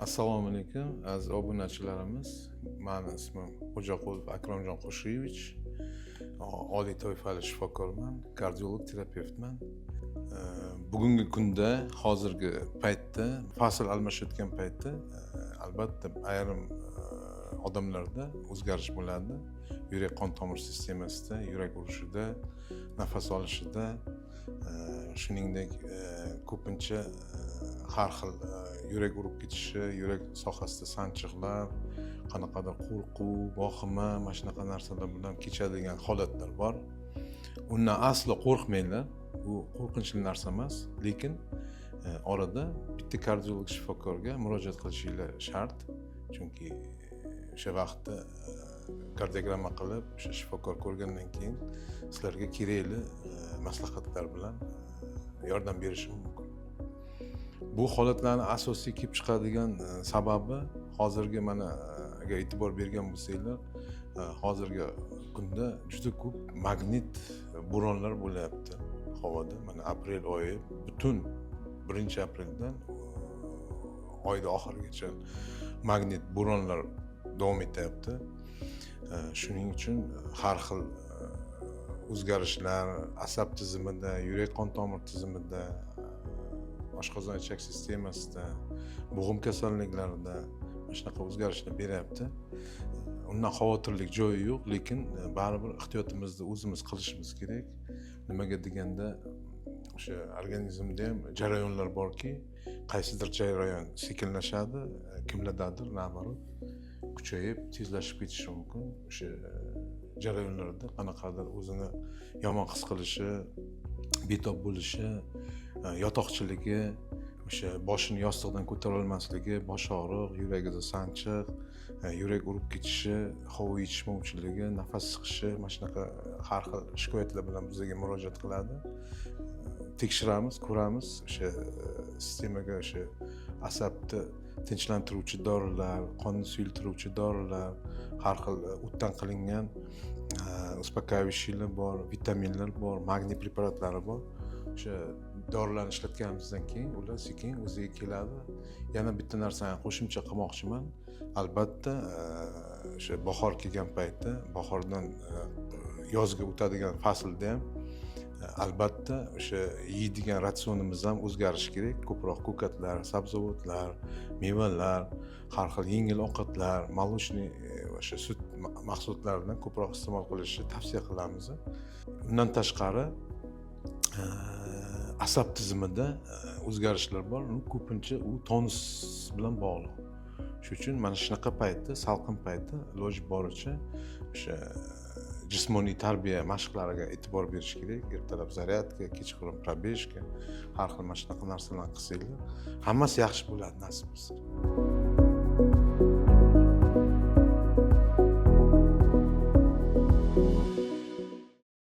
Assalomu alaykum aziz obunachilarimiz. Meni ismim Xo'jaqulov Akramjon Qo'shiyevich. Oliy toifali shifokorman, kardiolog, terapevtman. Bugungi kunda, hozirgi paytda, fasl almashayotgan paytda albatta ayrim odamlarda o'zgarish bo'ladi. Yurak qon tomir sistemasida, yurak urishida, nafas olishida, shuningdek ko'pincha har xil yurak urib ketishi, yurak sohasida sanchiqlar, qanaqadir qo'rquv, vahima, mana shunaqa narsalar bilan kechadigan holatlar bor. Undan aslo qo'rqmanglar. Bu qo'rqinchli narsa emas, lekin orada bitta kardiolog shifokorga murojaat qilishinglar shart. Chunki o'sha vaqtda kardiogramma qilib, o'sha shifokor ko'rgandan keyin sizlarga kerakli maslahatlar bilan yordam berishi mumkin. Bu holatlarni asosiy kelib chiqadigan sababi hozirgi mana agar e'tibor bergan bo'lsanglar, hozirgi kunda juda ko'p magnit bo'ronlar bo'lyapti havoda. Mana aprel oyi butun 1-apreldan oyning oxirigacha magnit bo'ronlar davom etyapti. Shuning uchun har xil o'zgarishlar asab tizimida, yurak qon tomir tizimida, oshqozon ichak sistemasida, bo'g'im kasalliklarida mana shunaqa o'zgarishlar beryapti. Undan xavotirlik joyi yo'q, lekin baribir ehtiyotimizni o'zimiz qilishimiz kerak. Nimaga deganda o'sha organizmda ham jarayonlar borki, qaysidir jarayon sekinlashadi, kimlardadir naborot kuchayib, tezlashib ketishi mumkin. O'sha jarayonlarda qanaqadir o'zini yomon his qilishi, betob bo'lishi, yotoqchiligi, o'sha boshini yostiqdan ko'tara olmasligi, bosh og'riq, yuragida sanchiq, yurak urib ketishi, havo yetishmovchiligi, nafas siqishi, mana shunaqa har xil shikoyatlar bilan bizga murojaat qiladi. Tekshiramiz, ko'ramiz, o'sha sistemaga o'sha asabni tinchlantiruvchi dorilar, qonni suyultiruvchi dorilar, har xil o'tdan qilingan uspokаивающийlar bor, vitaminlar bor, magniy preparatlari bor. O'sha dorilarni ishlatganimizdan keyin ular sekin o'ziga keladi. Yana bitta narsani qo'shimcha qilmoqchiman. Albatta, o'sha bahor kelgan paytda, bahordan yozga o'tadigan faslda ham albatta o'sha yeydigan ratsionimiz ham o'zgarishi kerak. Ko'proq ko'katlar, sabzavotlar, mevalar, har xil yengil ovqatlar, молочный o'sha sut mahsulotlaridan ko'proq iste'mol qilishni tavsiya qilamiz. Undan tashqari asab tizimida o'zgarishlar bor. Ko'pincha u tonus bilan bog'liq. Shuning uchun mana shunaqa paytda, salqin paytda iloji boricha o'sha jismoniy tarbiya mashqlariga e'tibor berish kerak. Ertalab zaryadka, kechqurun probежка, har xil mana shunaqa narsalarni qilsanglar, hammasi yaxshi bo'ladi nasib qilsa.